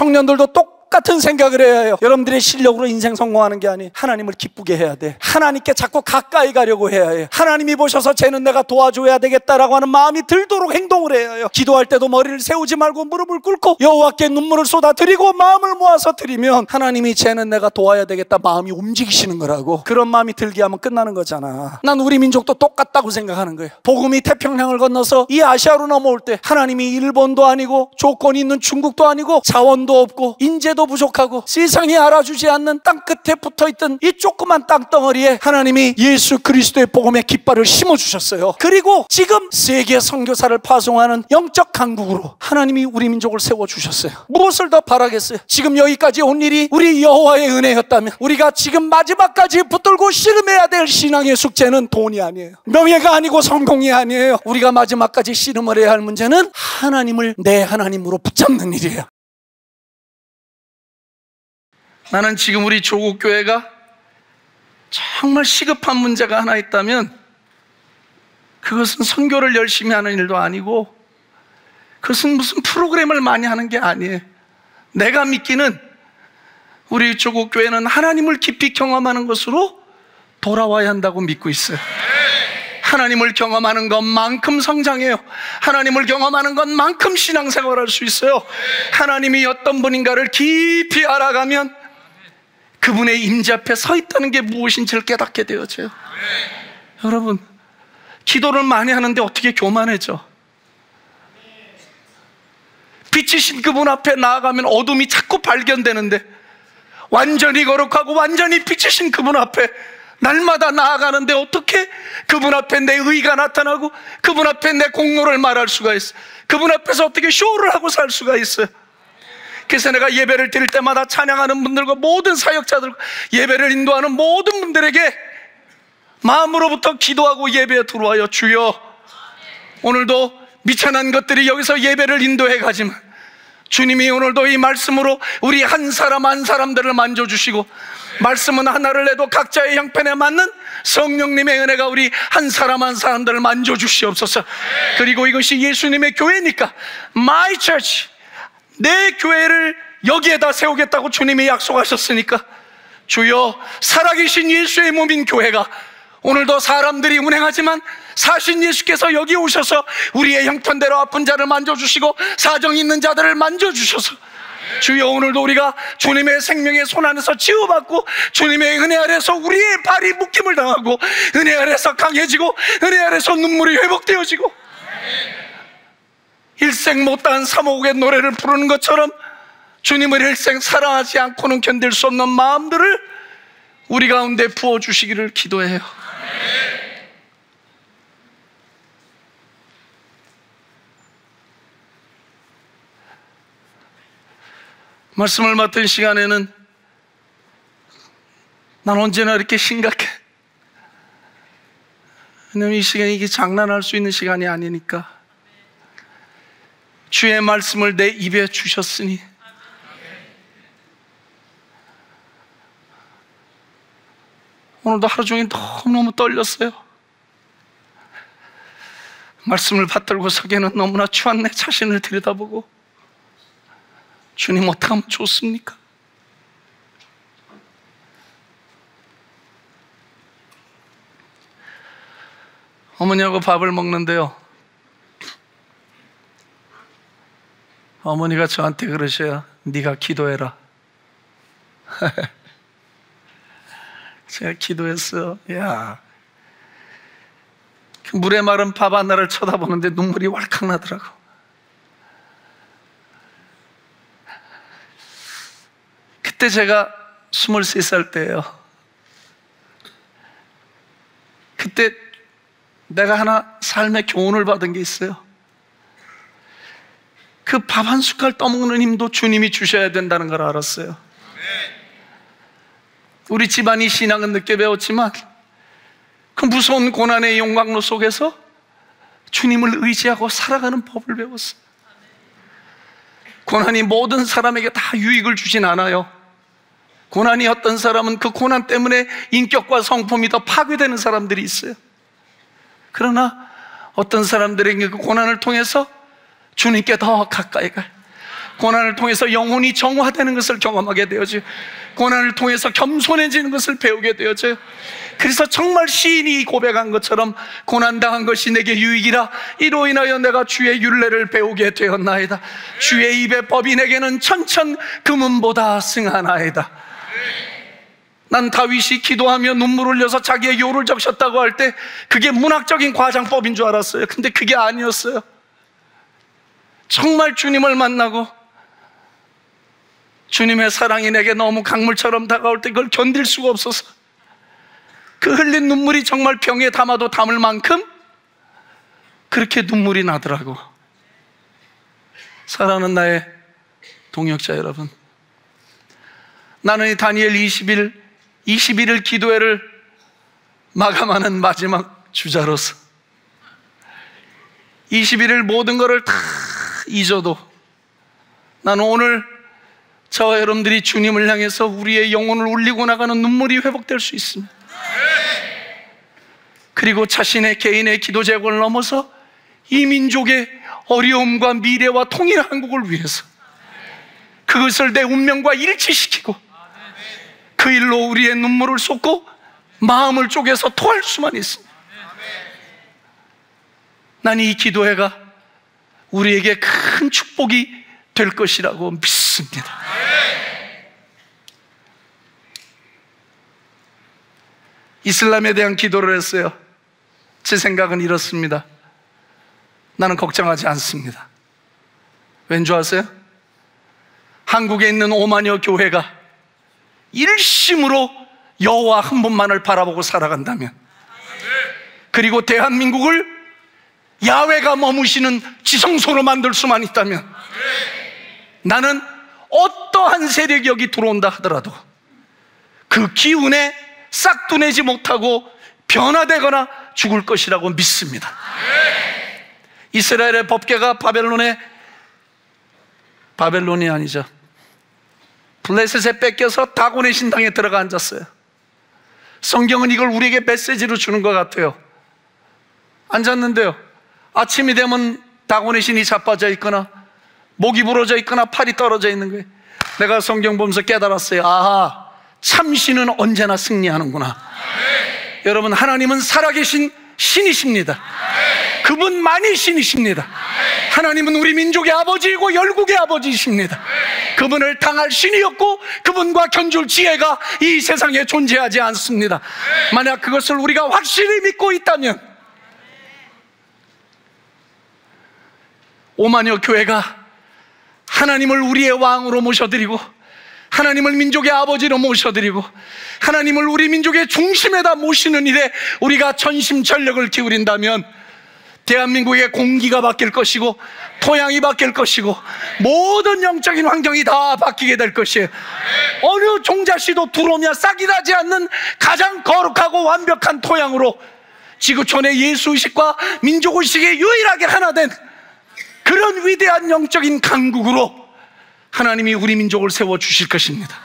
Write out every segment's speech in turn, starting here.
청년들도 똑같은 생각을 해야 해요. 여러분들의 실력으로 인생 성공하는 게 아니에요. 하나님을 기쁘게 해야 돼. 하나님께 자꾸 가까이 가려고 해야 해요. 하나님이 보셔서 쟤는 내가 도와줘야 되겠다라고 하는 마음이 들도록 행동을 해야 해요. 기도할 때도 머리를 세우지 말고 무릎을 꿇고 여호와께 눈물을 쏟아드리고 마음을 모아서 드리면 하나님이 쟤는 내가 도와야 되겠다 마음이 움직이시는 거라고. 그런 마음이 들게 하면 끝나는 거잖아. 난 우리 민족도 똑같다고 생각하는 거예요. 복음이 태평양을 건너서 이 아시아로 넘어올 때 하나님이 일본도 아니고 조건이 있는 중국도 아니고 자원도 없고 인재도 부족하고 세상이 알아주지 않는 땅 끝에 붙어있던 이 조그만 땅덩어리에 하나님이 예수 그리스도의 복음의 깃발을 심어주셨어요. 그리고 지금 세계 선교사를 파송하는 영적 강국으로 하나님이 우리 민족을 세워주셨어요. 무엇을 더 바라겠어요? 지금 여기까지 온 일이 우리 여호와의 은혜였다면 우리가 지금 마지막까지 붙들고 씨름해야 될 신앙의 숙제는 돈이 아니에요. 명예가 아니고 성공이 아니에요. 우리가 마지막까지 씨름을 해야 할 문제는 하나님을 내 하나님으로 붙잡는 일이에요. 나는 지금 우리 조국교회가 정말 시급한 문제가 하나 있다면 그것은 선교를 열심히 하는 일도 아니고 그것은 무슨 프로그램을 많이 하는 게 아니에요. 내가 믿기는 우리 조국교회는 하나님을 깊이 경험하는 것으로 돌아와야 한다고 믿고 있어요. 하나님을 경험하는 것만큼 성장해요. 하나님을 경험하는 것만큼 신앙생활할 수 있어요. 하나님이 어떤 분인가를 깊이 알아가면 그분의 임재 앞에 서 있다는 게 무엇인지를 깨닫게 되어져요. 여러분, 기도를 많이 하는데 어떻게 교만해져? 빛이신 그분 앞에 나아가면 어둠이 자꾸 발견되는데 완전히 거룩하고 완전히 빛이신 그분 앞에 날마다 나아가는데 어떻게 그분 앞에 내 의가 나타나고 그분 앞에 내 공로를 말할 수가 있어요? 그분 앞에서 어떻게 쇼를 하고 살 수가 있어요? 그래서 내가 예배를 드릴 때마다 찬양하는 분들과 모든 사역자들과 예배를 인도하는 모든 분들에게 마음으로부터 기도하고 예배에 들어와요. 주여, 오늘도 미천한 것들이 여기서 예배를 인도해 가지만 주님이 오늘도 이 말씀으로 우리 한 사람 한 사람들을 만져주시고 말씀은 하나를 내도 각자의 형편에 맞는 성령님의 은혜가 우리 한 사람 한 사람들을 만져주시옵소서. 그리고 이것이 예수님의 교회니까 My Church, 내 교회를 여기에다 세우겠다고 주님이 약속하셨으니까 주여, 살아계신 예수의 몸인 교회가 오늘도 사람들이 운행하지만 사신 예수께서 여기 오셔서 우리의 형편대로 아픈 자를 만져주시고 사정 있는 자들을 만져주셔서 주여, 오늘도 우리가 주님의 생명의 손 안에서 치유받고 주님의 은혜 아래서 우리의 발이 묶임을 당하고 은혜 아래서 강해지고 은혜 아래서 눈물이 회복되어지고 일생 못다한 사모국의 노래를 부르는 것처럼 주님을 일생 사랑하지 않고는 견딜 수 없는 마음들을 우리 가운데 부어주시기를 기도해요. 말씀을 맡은 시간에는 난 언제나 이렇게 심각해. 왜냐면 이 시간이 이게 장난할 수 있는 시간이 아니니까. 주의 말씀을 내 입에 주셨으니 오늘도 하루 종일 너무너무 떨렸어요. 말씀을 받들고 서기에는 너무나 추한 내 자신을 들여다보고 주님, 어떻게 하면 좋습니까? 어머니하고 밥을 먹는데요, 어머니가 저한테 그러셔요. 네가 기도해라. 제가 기도했어요. 야, 그 물에 마른 밥 하나를 쳐다보는데 눈물이 왈칵 나더라고. 그때 제가 23살 때예요. 그때 내가 하나 삶의 교훈을 받은 게 있어요. 그 밥 한 숟갈 떠먹는 힘도 주님이 주셔야 된다는 걸 알았어요. 우리 집안이 신앙은 늦게 배웠지만 그 무서운 고난의 용광로 속에서 주님을 의지하고 살아가는 법을 배웠어요. 고난이 모든 사람에게 다 유익을 주진 않아요. 고난이 어떤 사람은 그 고난 때문에 인격과 성품이 더 파괴되는 사람들이 있어요. 그러나 어떤 사람들에게 그 고난을 통해서 주님께 더 가까이 가요. 고난을 통해서 영혼이 정화되는 것을 경험하게 되어져요. 고난을 통해서 겸손해지는 것을 배우게 되어져요. 그래서 정말 시인이 고백한 것처럼 고난당한 것이 내게 유익이라 이로 인하여 내가 주의 율례를 배우게 되었나이다. 주의 입의 법이 내게는 천천 금은보다 승하나이다. 난 다윗이 기도하며 눈물 흘려서 자기의 요를 적셨다고 할 때 그게 문학적인 과장법인 줄 알았어요. 근데 그게 아니었어요. 정말 주님을 만나고 주님의 사랑이 내게 너무 강물처럼 다가올 때 그걸 견딜 수가 없어서 그 흘린 눈물이 정말 병에 담아도 담을 만큼 그렇게 눈물이 나더라고. 사랑하는 나의 동역자 여러분, 나는 이 다니엘 21일 기도회를 마감하는 마지막 주자로서 21일 모든 것을 다 잊어도 나는 오늘 저와 여러분들이 주님을 향해서 우리의 영혼을 울리고 나가는 눈물이 회복될 수 있습니다. 그리고 자신의 개인의 기도 제국을 넘어서 이 민족의 어려움과 미래와 통일 한국을 위해서 그것을 내 운명과 일치시키고 그 일로 우리의 눈물을 쏟고 마음을 쪼개서 토할 수만 있습니다. 난 이 기도회가 우리에게 큰 축복이 될 것이라고 믿습니다. 이슬람에 대한 기도를 했어요. 제 생각은 이렇습니다. 나는 걱정하지 않습니다. 왠 줄 아세요? 한국에 있는 5만여 교회가 일심으로 여호와 한 분만을 바라보고 살아간다면, 그리고 대한민국을 야훼가 머무시는 지성소로 만들 수만 있다면, 나는 어떠한 세력이 여기 들어온다 하더라도 그 기운에 싹도 내지 못하고 변화되거나 죽을 것이라고 믿습니다. 이스라엘의 법궤가 바벨론이 아니죠, 블레셋에 뺏겨서 다곤의 신당에 들어가 앉았어요. 성경은 이걸 우리에게 메시지로 주는 것 같아요. 앉았는데요, 아침이 되면 다곤의 신이 자빠져 있거나 목이 부러져 있거나 팔이 떨어져 있는 거예요. 내가 성경 보면서 깨달았어요. 아하, 참신은 언제나 승리하는구나. 여러분, 하나님은 살아계신 신이십니다. 그분만이 신이십니다. 하나님은 우리 민족의 아버지이고 열국의 아버지이십니다. 그분을 당할 신이 없고 그분과 견줄 지혜가 이 세상에 존재하지 않습니다. 만약 그것을 우리가 확실히 믿고 있다면 5만여 교회가 하나님을 우리의 왕으로 모셔드리고 하나님을 민족의 아버지로 모셔드리고 하나님을 우리 민족의 중심에다 모시는 일에 우리가 전심전력을 기울인다면 대한민국의 공기가 바뀔 것이고 토양이 바뀔 것이고 모든 영적인 환경이 다 바뀌게 될 것이에요. 어느 종자씨도 두로미아 싹이 나지 않는 가장 거룩하고 완벽한 토양으로 지구촌의 예수의식과 민족의식이 유일하게 하나 된 그런 위대한 영적인 강국으로 하나님이 우리 민족을 세워주실 것입니다.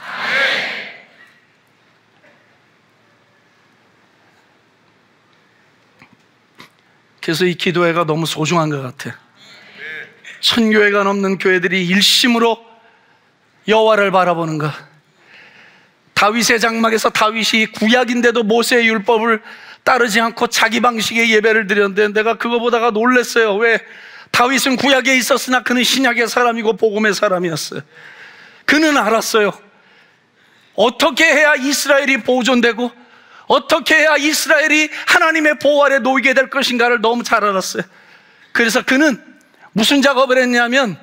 그래서 이 기도회가 너무 소중한 것 같아요. 1000교회가 넘는 교회들이 일심으로 여호와를 바라보는 것. 다윗의 장막에서 다윗이 구약인데도 모세의 율법을 따르지 않고 자기 방식의 예배를 드렸는데 내가 그거 보다가 놀랐어요. 왜? 다윗은 구약에 있었으나 그는 신약의 사람이고 복음의 사람이었어요. 그는 알았어요. 어떻게 해야 이스라엘이 보존되고 어떻게 해야 이스라엘이 하나님의 보호 아래 놓이게 될 것인가를 너무 잘 알았어요. 그래서 그는 무슨 작업을 했냐면,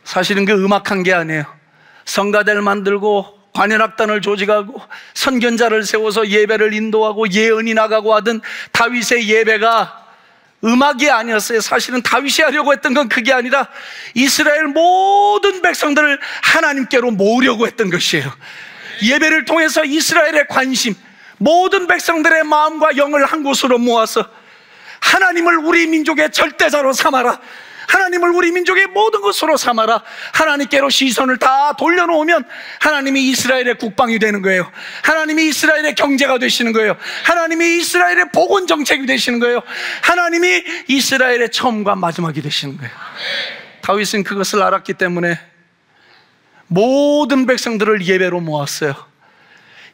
사실은 그 음악한 게 아니에요. 성가대를 만들고 관현악단을 조직하고 선견자를 세워서 예배를 인도하고 예언이 나가고 하던 다윗의 예배가 음악이 아니었어요. 사실은 다윗이 하려고 했던 건 그게 아니라 이스라엘 모든 백성들을 하나님께로 모으려고 했던 것이에요. 예배를 통해서 이스라엘의 관심, 모든 백성들의 마음과 영을 한 곳으로 모아서 하나님을 우리 민족의 절대자로 삼아라, 하나님을 우리 민족의 모든 것으로 삼아라, 하나님께로 시선을 다 돌려놓으면 하나님이 이스라엘의 국방이 되는 거예요. 하나님이 이스라엘의 경제가 되시는 거예요. 하나님이 이스라엘의 복원정책이 되시는 거예요. 하나님이 이스라엘의 처음과 마지막이 되시는 거예요. 다윗은 그것을 알았기 때문에 모든 백성들을 예배로 모았어요.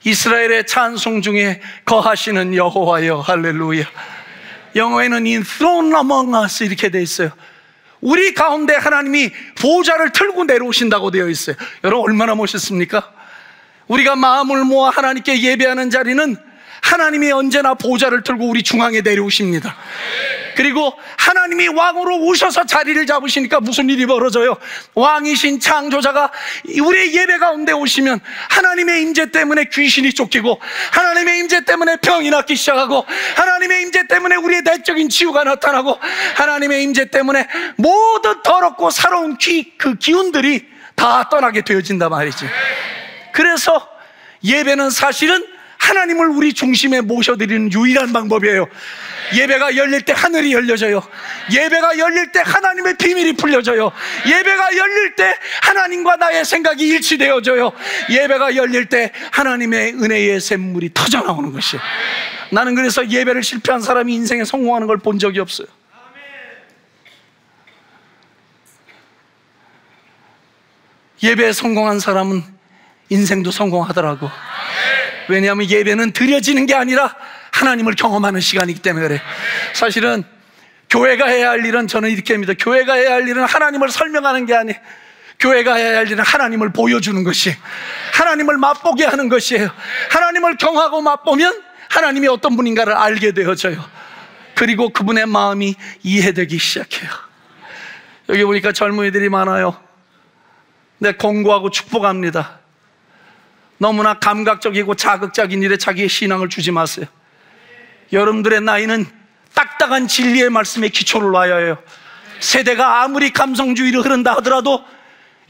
이스라엘의 찬송 중에 거하시는 여호와여, 할렐루야. 영어에는 enthroned among us 이렇게 돼 있어요. 우리 가운데 하나님이 보좌를 틀고 내려오신다고 되어 있어요. 여러분, 얼마나 멋있습니까? 우리가 마음을 모아 하나님께 예배하는 자리는 하나님이 언제나 보좌를 틀고 우리 중앙에 내려오십니다. 그리고 하나님이 왕으로 오셔서 자리를 잡으시니까 무슨 일이 벌어져요? 왕이신 창조자가 우리의 예배 가운데 오시면 하나님의 임재 때문에 귀신이 쫓기고, 하나님의 임재 때문에 병이 낫기 시작하고, 하나님의 임재 때문에 우리의 내적인 치유가 나타나고, 하나님의 임재 때문에 모든 더럽고 사로운 그 기운들이 다 떠나게 되어진단 말이지. 그래서 예배는 사실은 하나님을 우리 중심에 모셔드리는 유일한 방법이에요. 예배가 열릴 때 하늘이 열려져요. 예배가 열릴 때 하나님의 비밀이 풀려져요. 예배가 열릴 때 하나님과 나의 생각이 일치되어져요. 예배가 열릴 때 하나님의 은혜의 샘물이 터져나오는 것이에요. 나는 그래서 예배를 실패한 사람이 인생에 성공하는 걸 본 적이 없어요. 예배에 성공한 사람은 인생도 성공하더라고. 왜냐하면 예배는 드려지는 게 아니라 하나님을 경험하는 시간이기 때문에 그래. 사실은 교회가 해야 할 일은, 저는 이렇게 합니다. 교회가 해야 할 일은 하나님을 설명하는 게 아니에요. 교회가 해야 할 일은 하나님을 보여주는 것이, 하나님을 맛보게 하는 것이에요. 하나님을 경하고 맛보면 하나님이 어떤 분인가를 알게 되어져요. 그리고 그분의 마음이 이해되기 시작해요. 여기 보니까 젊은이들이 많아요. 네, 공부하고 축복합니다. 너무나 감각적이고 자극적인 일에 자기의 신앙을 주지 마세요. 여러분들의 나이는 딱딱한 진리의 말씀에 기초를 놔야 해요. 세대가 아무리 감성주의로 흐른다 하더라도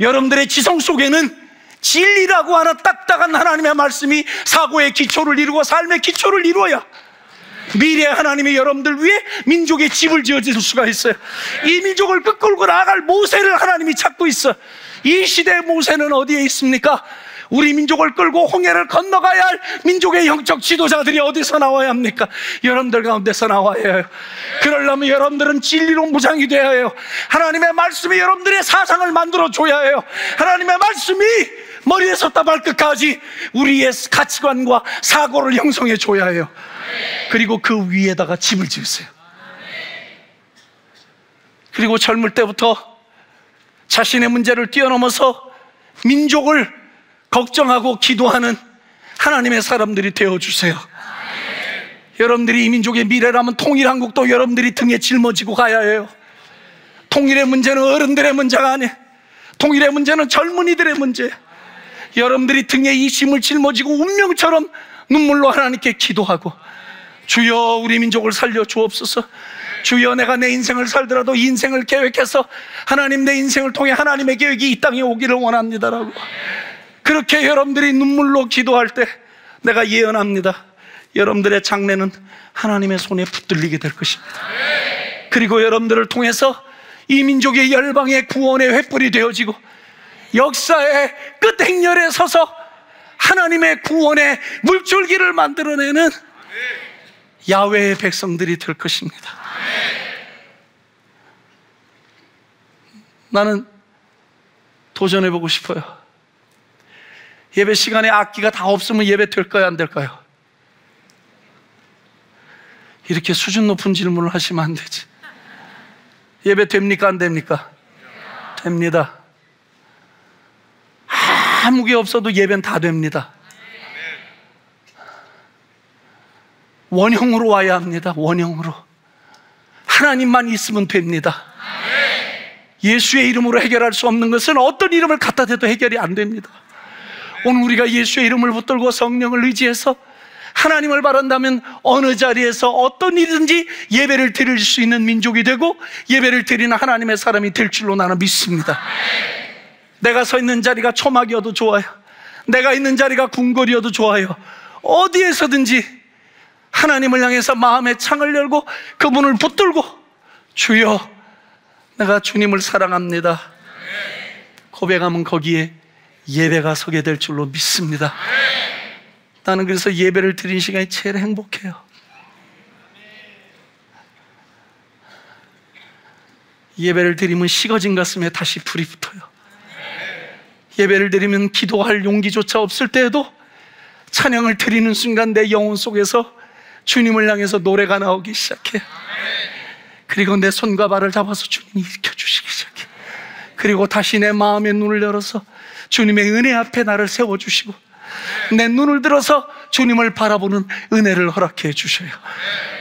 여러분들의 지성 속에는 진리라고 하는 딱딱한 하나님의 말씀이 사고의 기초를 이루고 삶의 기초를 이루어야 미래의 하나님이 여러분들 위해 민족의 집을 지어줄 수가 있어요. 이 민족을 끌고 나아갈 모세를 하나님이 찾고 있어. 이 시대의 모세는 어디에 있습니까? 우리 민족을 끌고 홍해를 건너가야 할 민족의 영적 지도자들이 어디서 나와야 합니까? 여러분들 가운데서 나와야 해요. 그러려면 여러분들은 진리로 무장이 되어야 해요. 하나님의 말씀이 여러분들의 사상을 만들어줘야 해요. 하나님의 말씀이 머리에서부터 발끝까지 우리의 가치관과 사고를 형성해줘야 해요. 그리고 그 위에다가 집을 지으세요. 그리고 젊을 때부터 자신의 문제를 뛰어넘어서 민족을 걱정하고 기도하는 하나님의 사람들이 되어주세요. 여러분들이 이 민족의 미래라면 통일한국도 여러분들이 등에 짊어지고 가야 해요. 통일의 문제는 어른들의 문제가 아니에요. 통일의 문제는 젊은이들의 문제예요. 여러분들이 등에 이 짐을 짊어지고 운명처럼 눈물로 하나님께 기도하고, 주여 우리 민족을 살려 주옵소서. 주여 내가 내 인생을 살더라도 이 인생을 계획해서 하나님 내 인생을 통해 하나님의 계획이 이 땅에 오기를 원합니다라고, 그렇게 여러분들이 눈물로 기도할 때 내가 예언합니다. 여러분들의 장래는 하나님의 손에 붙들리게 될 것입니다. 그리고 여러분들을 통해서 이 민족의 열방의 구원의 횃불이 되어지고 역사의 끝 행렬에 서서 하나님의 구원의 물줄기를 만들어내는 야훼의 백성들이 될 것입니다. 나는 도전해보고 싶어요. 예배 시간에 악기가 다 없으면 예배 될까요, 안 될까요? 이렇게 수준 높은 질문을 하시면 안 되지. 예배 됩니까, 안 됩니까? 됩니다. 아무 게 없어도 예배는 다 됩니다. 원형으로 와야 합니다. 원형으로. 하나님만 있으면 됩니다. 예수의 이름으로 해결할 수 없는 것은 어떤 이름을 갖다 대도 해결이 안 됩니다. 오늘 우리가 예수의 이름을 붙들고 성령을 의지해서 하나님을 바란다면 어느 자리에서 어떤 일이든지 예배를 드릴 수 있는 민족이 되고 예배를 드리는 하나님의 사람이 될 줄로 나는 믿습니다. 내가 서 있는 자리가 초막이어도 좋아요. 내가 있는 자리가 궁궐이어도 좋아요. 어디에서든지 하나님을 향해서 마음의 창을 열고 그분을 붙들고, 주여 내가 주님을 사랑합니다 고백하면 거기에 예배가 서게 될 줄로 믿습니다. 나는 그래서 예배를 드린 시간이 제일 행복해요. 예배를 드리면 식어진 가슴에 다시 불이 붙어요. 예배를 드리면 기도할 용기조차 없을 때에도 찬양을 드리는 순간 내 영혼 속에서 주님을 향해서 노래가 나오기 시작해요. 그리고 내 손과 발을 잡아서 주님이 일으켜주시기 시작해요. 그리고 다시 내 마음의 눈을 열어서 주님의 은혜 앞에 나를 세워주시고 내 눈을 들어서 주님을 바라보는 은혜를 허락해 주셔요.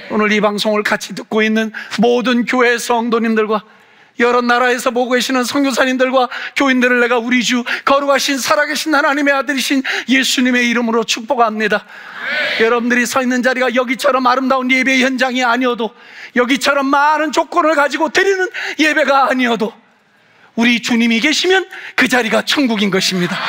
오늘 이 방송을 같이 듣고 있는 모든 교회 성도님들과 여러 나라에서 보고 계시는 선교사님들과 교인들을 내가 우리 주 거룩하신 살아계신 하나님의 아들이신 예수님의 이름으로 축복합니다. 여러분들이 서 있는 자리가 여기처럼 아름다운 예배 현장이 아니어도, 여기처럼 많은 조건을 가지고 드리는 예배가 아니어도 우리 주님이 계시면 그 자리가 천국인 것입니다.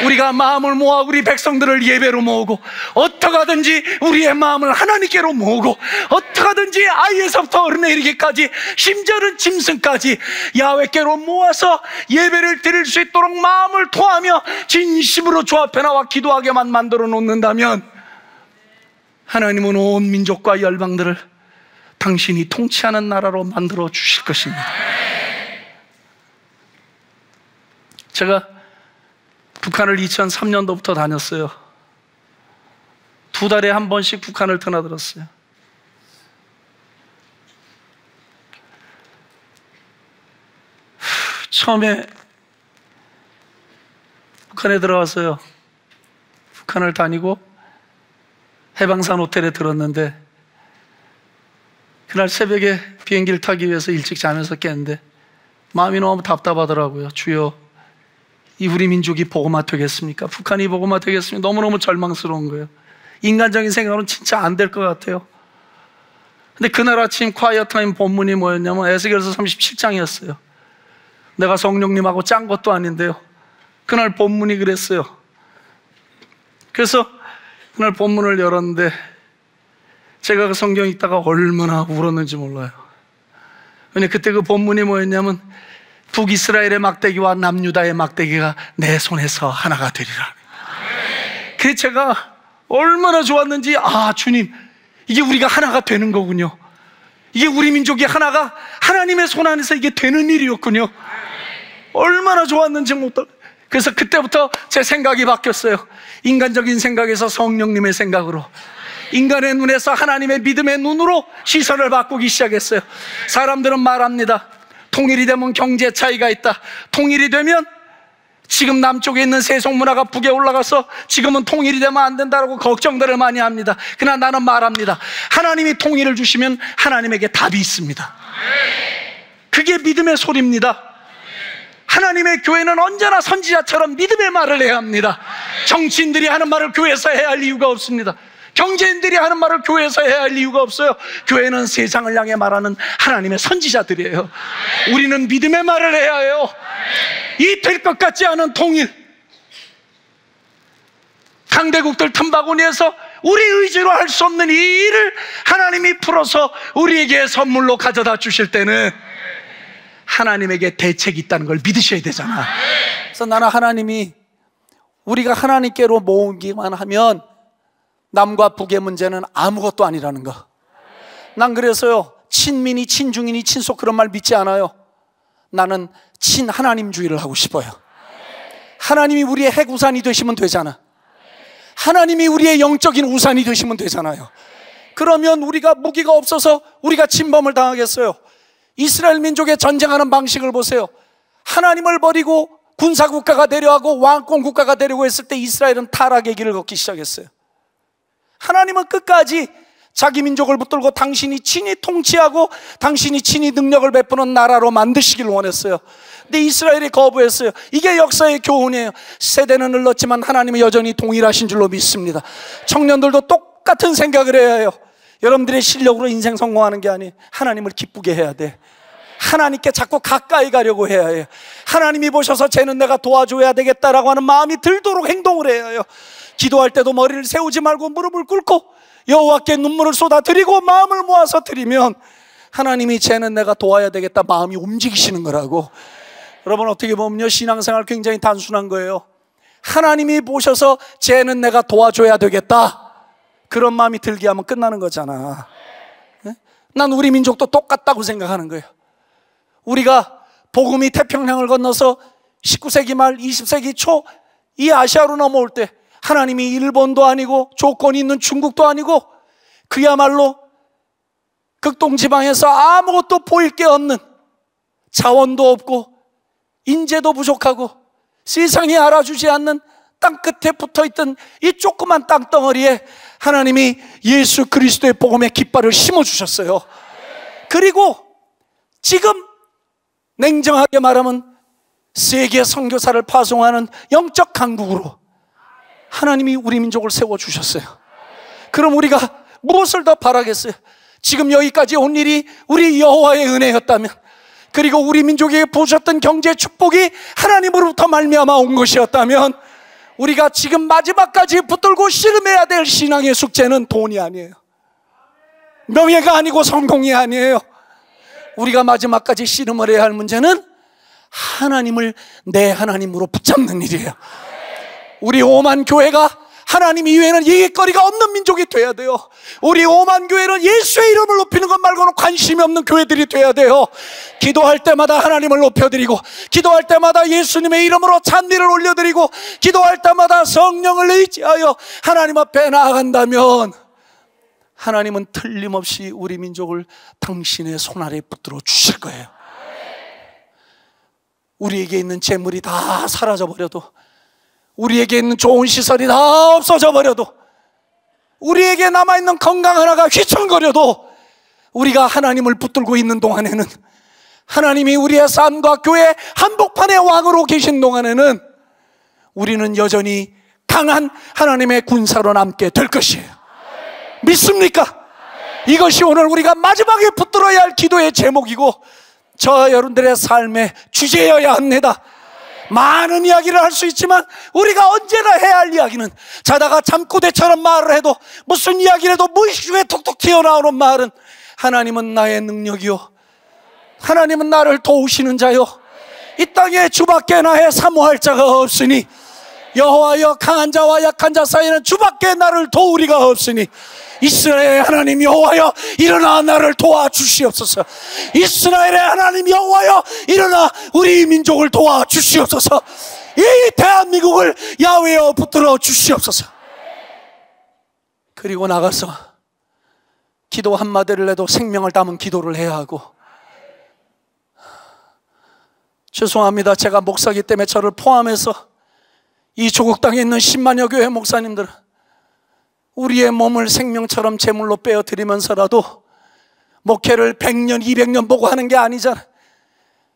우리가 마음을 모아 우리 백성들을 예배로 모으고, 어떻게 하든지 우리의 마음을 하나님께로 모으고, 어떻게 하든지 아이에서부터 어른에 이르기까지, 심지어는 짐승까지 야훼께로 모아서 예배를 드릴 수 있도록 마음을 토하며 진심으로 주 앞에 나와 기도하게만 만들어 놓는다면, 하나님은 온 민족과 열방들을 당신이 통치하는 나라로 만들어 주실 것입니다. 제가 북한을 2003년도부터 다녔어요. 2달에 한 번씩 북한을 드나들었어요. 처음에 북한에 들어가서요, 북한을 다니고 해방산 호텔에 들었는데, 그날 새벽에 비행기를 타기 위해서 일찍 자면서 깼는데 마음이 너무 답답하더라고요. 주여, 이 우리 민족이 복음화 되겠습니까? 북한이 복음화 되겠습니까? 너무너무 절망스러운 거예요. 인간적인 생각으로는 진짜 안 될 것 같아요. 근데 그날 아침 콰이어 타임 본문이 뭐였냐면 에스겔서 37장이었어요. 내가 성령님하고 짠 것도 아닌데요, 그날 본문이 그랬어요. 그래서 그날 본문을 열었는데 제가 그 성경 읽다가 얼마나 울었는지 몰라요. 근데 그때 그 본문이 뭐였냐면 북이스라엘의 막대기와 남유다의 막대기가 내 손에서 하나가 되리라. 그래서 제가 얼마나 좋았는지, 아, 주님, 이게 우리가 하나가 되는 거군요. 이게 우리 민족이 하나가 하나님의 손 안에서 이게 되는 일이었군요. 얼마나 좋았는지 못할. 그래서 그때부터 제 생각이 바뀌었어요. 인간적인 생각에서 성령님의 생각으로, 인간의 눈에서 하나님의 믿음의 눈으로 시선을 바꾸기 시작했어요. 사람들은 말합니다. 통일이 되면 경제 차이가 있다. 통일이 되면, 지금 남쪽에 있는 세속문화가 북에 올라가서 지금은 통일이 되면 안 된다고 걱정들을 많이 합니다. 그러나 나는 말합니다. 하나님이 통일을 주시면 하나님에게 답이 있습니다. 그게 믿음의 소리입니다. 하나님의 교회는 언제나 선지자처럼 믿음의 말을 해야 합니다. 정치인들이 하는 말을 교회에서 해야 할 이유가 없습니다. 경제인들이 하는 말을 교회에서 해야 할 이유가 없어요. 교회는 세상을 향해 말하는 하나님의 선지자들이에요. 우리는 믿음의 말을 해야 해요. 이 될 것 같지 않은 통일, 강대국들 틈바구니에서 우리 의지로 할 수 없는 이 일을 하나님이 풀어서 우리에게 선물로 가져다 주실 때는 하나님에게 대책이 있다는 걸 믿으셔야 되잖아. 그래서 나는 하나님이 우리가 하나님께로 모으기만 하면 남과 북의 문제는 아무것도 아니라는 거. 난 그래서요, 친민이, 친중인이, 친속 그런 말 믿지 않아요. 나는 친하나님주의를 하고 싶어요. 하나님이 우리의 핵우산이 되시면 되잖아. 하나님이 우리의 영적인 우산이 되시면 되잖아요. 그러면 우리가 무기가 없어서 우리가 침범을 당하겠어요? 이스라엘 민족의 전쟁하는 방식을 보세요. 하나님을 버리고 군사국가가 되려하고 왕권국가가 되려고 했을 때 이스라엘은 타락의 길을 걷기 시작했어요. 하나님은 끝까지 자기 민족을 붙들고 당신이 친히 통치하고 당신이 친히 능력을 베푸는 나라로 만드시기를 원했어요. 근데 이스라엘이 거부했어요. 이게 역사의 교훈이에요. 세대는 흘렀지만 하나님은 여전히 동일하신 줄로 믿습니다. 청년들도 똑같은 생각을 해야 해요. 여러분들의 실력으로 인생 성공하는 게 아니에요. 하나님을 기쁘게 해야 돼. 하나님께 자꾸 가까이 가려고 해야 해요. 하나님이 보셔서 쟤는 내가 도와줘야 되겠다라고 하는 마음이 들도록 행동을 해야 해요. 기도할 때도 머리를 세우지 말고 무릎을 꿇고 여호와께 눈물을 쏟아드리고 마음을 모아서 드리면 하나님이 쟤는 내가 도와야 되겠다 마음이 움직이시는 거라고. 여러분, 어떻게 보면요, 신앙생활 굉장히 단순한 거예요. 하나님이 보셔서 쟤는 내가 도와줘야 되겠다, 그런 마음이 들게 하면 끝나는 거잖아. 난 우리 민족도 똑같다고 생각하는 거예요. 우리가 복음이 태평양을 건너서 19세기 말 20세기 초 이 아시아로 넘어올 때 하나님이 일본도 아니고 조건이 있는 중국도 아니고 그야말로 극동지방에서 아무것도 보일 게 없는, 자원도 없고 인재도 부족하고 세상이 알아주지 않는 땅 끝에 붙어있던 이 조그만 땅덩어리에 하나님이 예수 그리스도의 복음의 깃발을 심어주셨어요. 그리고 지금 냉정하게 말하면 세계 선교사를 파송하는 영적 강국으로 하나님이 우리 민족을 세워주셨어요. 그럼 우리가 무엇을 더 바라겠어요? 지금 여기까지 온 일이 우리 여호와의 은혜였다면, 그리고 우리 민족에게 부으셨던 경제 축복이 하나님으로부터 말미암아 온 것이었다면, 우리가 지금 마지막까지 붙들고 씨름해야 될 신앙의 숙제는 돈이 아니에요. 명예가 아니고 성공이 아니에요. 우리가 마지막까지 씨름을 해야 할 문제는 하나님을 내 하나님으로 붙잡는 일이에요. 우리 오만 교회가 하나님 이외에는 얘기거리가 없는 민족이 돼야 돼요. 우리 오만 교회는 예수의 이름을 높이는 것 말고는 관심이 없는 교회들이 돼야 돼요. 기도할 때마다 하나님을 높여드리고, 기도할 때마다 예수님의 이름으로 찬미를 올려드리고, 기도할 때마다 성령을 의지하여 하나님 앞에 나아간다면 하나님은 틀림없이 우리 민족을 당신의 손아래에 붙들어 주실 거예요. 우리에게 있는 재물이 다 사라져버려도, 우리에게 있는 좋은 시설이 다 없어져 버려도, 우리에게 남아있는 건강 하나가 휘청거려도, 우리가 하나님을 붙들고 있는 동안에는, 하나님이 우리의 삶과 교회 한복판의 왕으로 계신 동안에는 우리는 여전히 강한 하나님의 군사로 남게 될 것이에요. 믿습니까? 이것이 오늘 우리가 마지막에 붙들어야 할 기도의 제목이고 저와 여러분들의 삶의 주제여야 합니다. 많은 이야기를 할 수 있지만 우리가 언제나 해야 할 이야기는, 자다가 잠꼬대처럼 말을 해도, 무슨 이야기를 해도 무의식중에 톡톡 튀어나오는 말은, 하나님은 나의 능력이요, 하나님은 나를 도우시는 자요, 이 땅에 주밖에 나의 사모할 자가 없으니, 여호와여 강한 자와 약한 자 사이에는 주밖에 나를 도우리가 없으니, 이스라엘의 하나님 여호와여 일어나 나를 도와주시옵소서. 이스라엘의 하나님 여호와여 일어나 우리 민족을 도와주시옵소서. 이 대한민국을 야훼여 붙들어 주시옵소서. 그리고 나가서 기도 한마디를 해도 생명을 담은 기도를 해야 하고, 죄송합니다, 제가 목사기 때문에 저를 포함해서 이 조국 땅에 있는 10만여 교회 목사님들, 우리의 몸을 생명처럼 제물로 빼어드리면서라도 목회를 100년, 200년 보고 하는 게 아니잖아.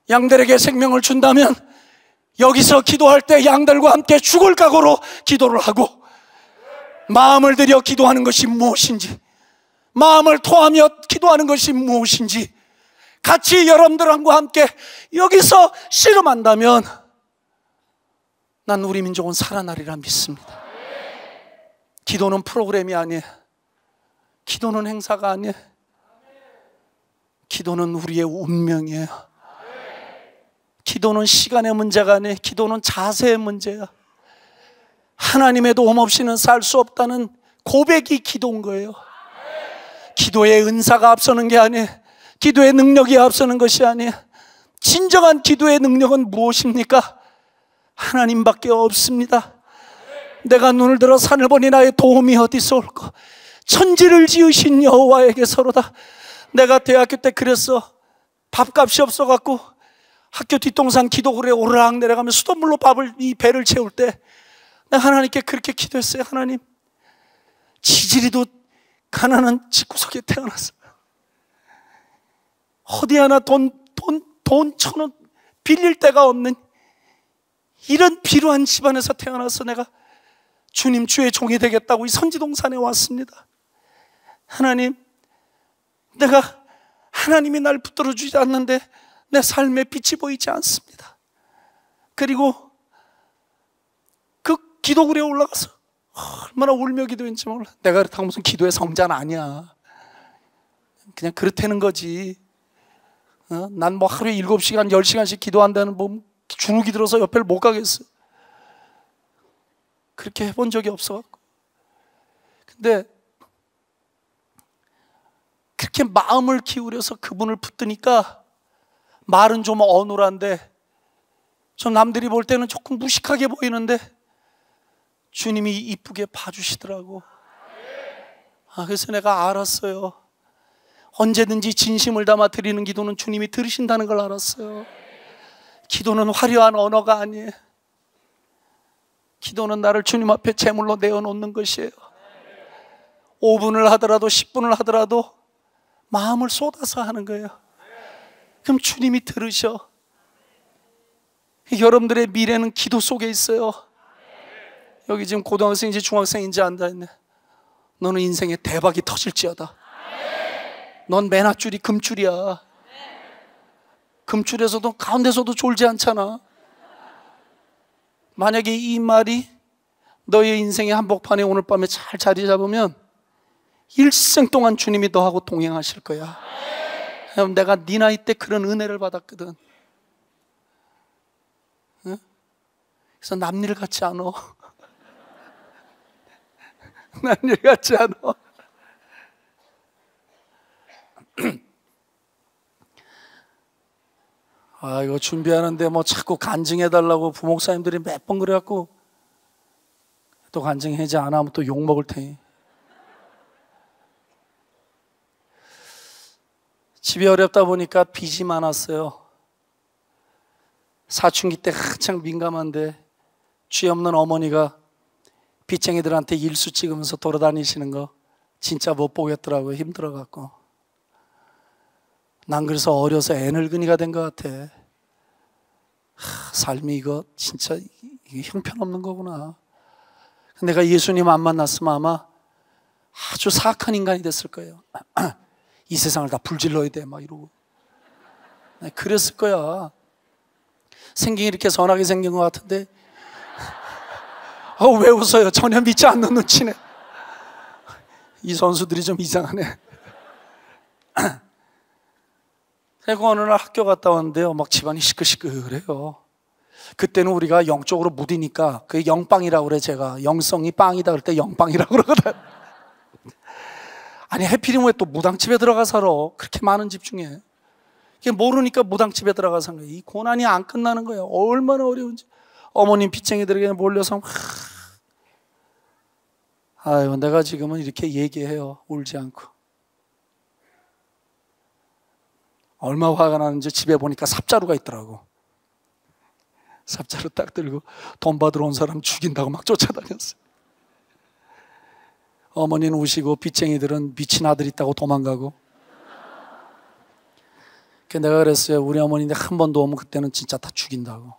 양들에게 생명을 준다면 여기서 기도할 때 양들과 함께 죽을 각오로 기도를 하고, 마음을 들여 기도하는 것이 무엇인지, 마음을 토하며 기도하는 것이 무엇인지 같이 여러분들과 함께 여기서 씨름한다면 난 우리 민족은 살아나리라 믿습니다. 기도는 프로그램이 아니에요. 기도는 행사가 아니에요. 기도는 우리의 운명이에요. 기도는 시간의 문제가 아니에요. 기도는 자세의 문제야. 하나님의 도움 없이는 살 수 없다는 고백이 기도인 거예요. 기도의 은사가 앞서는 게 아니에요. 기도의 능력이 앞서는 것이 아니에요. 진정한 기도의 능력은 무엇입니까? 하나님밖에 없습니다. 내가 눈을 들어 산을 보니 나의 도움이 어디서 올까? 천지를 지으신 여호와에게서로다. 내가 대학교 때 그랬어. 밥값이 없어갖고 학교 뒷동산 기도굴에 오르락 내려가면 수돗물로 이 배를 채울 때 내가 하나님께 그렇게 기도했어요. 하나님, 지지리도 가난한 집구석에 태어났어. 어디 하나 돈 1,000원 빌릴 데가 없는 이런 비루한 집안에서 태어나서 내가 주님 주의 종이 되겠다고 이 선지동산에 왔습니다. 하나님, 내가 하나님이 날 붙들어 주지 않는데 내 삶에 빛이 보이지 않습니다. 그리고 그 기도굴에 올라가서 얼마나 울며 기도했는지 몰라. 내가 그렇다고 무슨 기도의 성자는 아니야. 그냥 그렇다는 거지. 난 뭐 하루에 7시간, 10시간씩 기도한다는 뭐 주눅이 들어서 옆에를 못 가겠어. 그렇게 해본 적이 없어갖고. 근데 그렇게 마음을 기울여서 그분을 붙드니까 말은 좀 어눌한데, 좀 남들이 볼 때는 조금 무식하게 보이는데 주님이 이쁘게 봐주시더라고. 그래서 내가 알았어요. 언제든지 진심을 담아 드리는 기도는 주님이 들으신다는 걸 알았어요. 기도는 화려한 언어가 아니에요. 기도는 나를 주님 앞에 제물로 내어놓는 것이에요. 5분을 하더라도 10분을 하더라도 마음을 쏟아서 하는 거예요. 그럼 주님이 들으셔. 여러분들의 미래는 기도 속에 있어요. 여기 지금 고등학생인지 중학생인지 앉아있네. 너는 인생에 대박이 터질지어다. 넌 맨 앞줄이 금줄이야. 금줄에서도 가운데서도 졸지 않잖아. 만약에 이 말이 너의 인생의 한복판에 오늘 밤에 잘 자리 잡으면 일생 동안 주님이 너하고 동행하실 거야. 내가 네 나이 때 그런 은혜를 받았거든. 응? 그래서 남일 같지 않아. 남일 같지 않아. 이거 준비하는데 뭐 자꾸 간증해달라고 부목사님들이 몇 번 그래갖고, 또 간증하지 않아 하면 또 욕먹을 테니. 집이 어렵다 보니까 빚이 많았어요. 사춘기 때 한창 민감한데 죄 없는 어머니가 빚쟁이들한테 일수 찍으면서 돌아다니시는 거 진짜 못 보겠더라고요. 힘들어갖고. 난 그래서 어려서 애늙은이가 된 것 같아. 삶이 이거 진짜 이게 형편없는 거구나. 내가 예수님 안 만났으면 아마 아주 사악한 인간이 됐을 거예요. 이 세상을 다 불질러야 돼 막 이러고. 그랬을 거야. 생긴 이렇게 선하게 생긴 것 같은데 왜 웃어요? 전혀 믿지 않는 눈치네. 이 선수들이 좀 이상하네. 그리고 어느 날 학교 갔다 왔는데요, 막 집안이 시끌시끌해요. 그때는 우리가 영적으로 무디니까 그게 영빵이라고 그래. 제가 영성이 빵이다 그럴 때 영빵이라고 그러거든. 아니 해필이면 왜 또 무당집에 들어가 살아? 그렇게 많은 집 중에. 이게 모르니까 무당집에 들어가 사는 거예요. 이 고난이 안 끝나는 거예요. 얼마나 어려운지. 어머님 빚쟁이들에게 몰려서 아유, 내가 지금은 이렇게 얘기해요. 울지 않고. 얼마 화가 나는지 집에 보니까 삽자루가 있더라고. 삽자루 딱 들고 돈 받으러 온 사람 죽인다고 막 쫓아다녔어요. 어머니는 우시고 빚쟁이들은 미친 아들 있다고 도망가고. 내가 그랬어요. 우리 어머니인데 한 번 더 오면 그때는 진짜 다 죽인다고.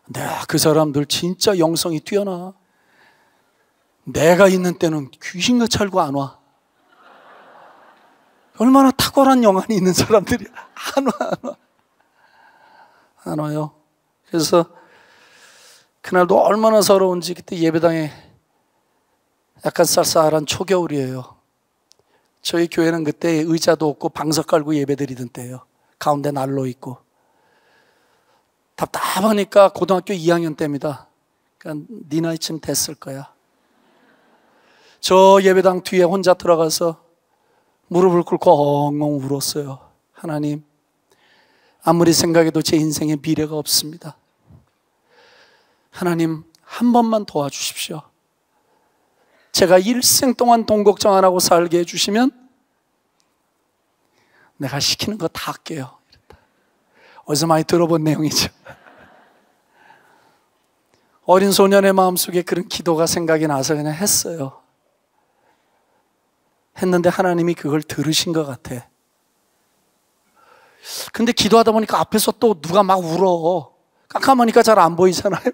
내가 그 사람들 진짜 영성이 뛰어나. 내가 있는 때는 귀신같이 알고 안 와. 얼마나 탁월한 영안이 있는 사람들이 안 와요. 그래서 그날도 얼마나 서러운지. 그때 예배당에 약간 쌀쌀한 초겨울이에요. 저희 교회는 그때 의자도 없고 방석 깔고 예배드리던 때예요. 가운데 난로 있고. 답답하니까 고등학교 2학년 때입니다. 그러니까 네 나이쯤 됐을 거야. 저 예배당 뒤에 혼자 들어가서 무릎을 꿇고 엉엉 울었어요. 하나님, 아무리 생각해도 제 인생에 미래가 없습니다. 하나님, 한 번만 도와주십시오. 제가 일생 동안 돈 걱정 안 하고 살게 해주시면 내가 시키는 거 다 할게요. 어디서 많이 들어본 내용이죠. 어린 소년의 마음속에 그런 기도가 생각이 나서 그냥 했어요. 했는데 하나님이 그걸 들으신 것 같아. 근데 기도하다 보니까 앞에서 또 누가 막 울어. 깜깜하니까 잘 안 보이잖아요.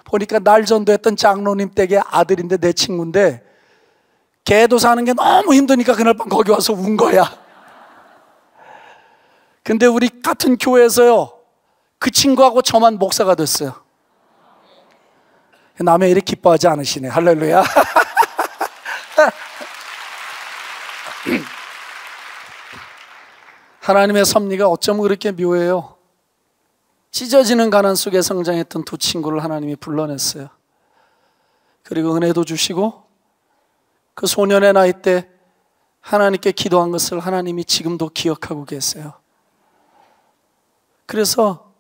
보니까 날 전도했던 장로님 댁의 아들인데 내 친구인데 걔도 사는 게 너무 힘드니까 그날 밤 거기 와서 운 거야. 근데 우리 같은 교회에서요, 그 친구하고 저만 목사가 됐어요. 남의 일에 기뻐하지 않으시네. 할렐루야. 하나님의 섭리가 어쩜 그렇게 묘해요. 찢어지는 가난 속에 성장했던 두 친구를 하나님이 불러냈어요. 그리고 은혜도 주시고 그 소년의 나이 때 하나님께 기도한 것을 하나님이 지금도 기억하고 계세요. 그래서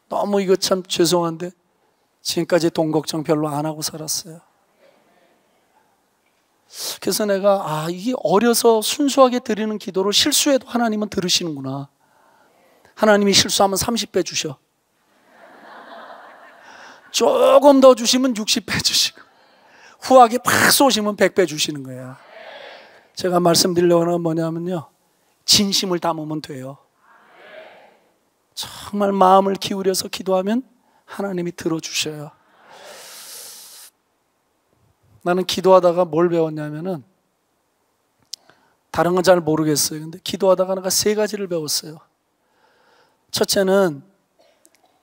너무 이거 참 죄송한데 지금까지 돈 걱정 별로 안 하고 살았어요. 그래서 내가 이게 어려서 순수하게 드리는 기도를 실수해도 하나님은 들으시는구나. 하나님이 실수하면 30배 주셔. 조금 더 주시면 60배 주시고 후하게 팍 쏘시면 100배 주시는 거야. 제가 말씀드리려고 하는 건 뭐냐면요, 진심을 담으면 돼요. 정말 마음을 기울여서 기도하면 하나님이 들어주셔요. 나는 기도하다가 뭘 배웠냐면은, 다른 건 잘 모르겠어요. 근데 기도하다가 내가 3가지를 배웠어요. 첫째는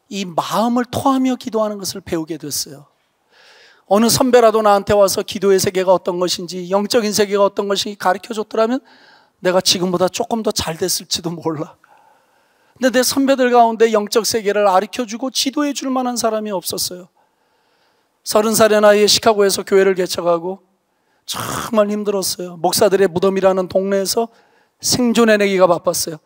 이 마음을 토하며 기도하는 것을 배우게 됐어요. 어느 선배라도 나한테 와서 기도의 세계가 어떤 것인지, 영적인 세계가 어떤 것인지 가르쳐 줬더라면 내가 지금보다 조금 더 잘 됐을지도 몰라. 근데 내 선배들 가운데 영적 세계를 가르쳐주고 지도해 줄 만한 사람이 없었어요. 30살의 나이에 시카고에서 교회를 개척하고 정말 힘들었어요. 목사들의 무덤이라는 동네에서 생존해내기가 바빴어요.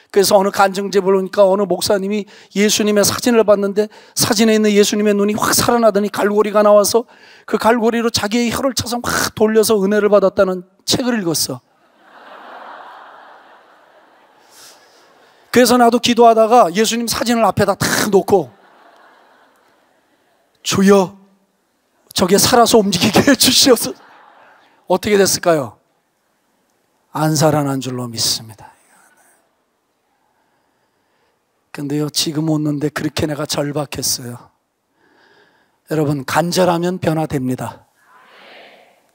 그래서 어느 간증집을 오니까 어느 목사님이 예수님의 사진을 봤는데 사진에 있는 예수님의 눈이 확 살아나더니 갈고리가 나와서 그 갈고리로 자기의 혀를 차서 막 돌려서 은혜를 받았다는 책을 읽었어. 그래서 나도 기도하다가 예수님 사진을 앞에다 탁 놓고, 주여 저게 살아서 움직이게 해주시옵소서. 어떻게 됐을까요? 안 살아난 줄로 믿습니다. 근데요, 지금 웃는데 그렇게 내가 절박했어요. 여러분, 간절하면 변화됩니다.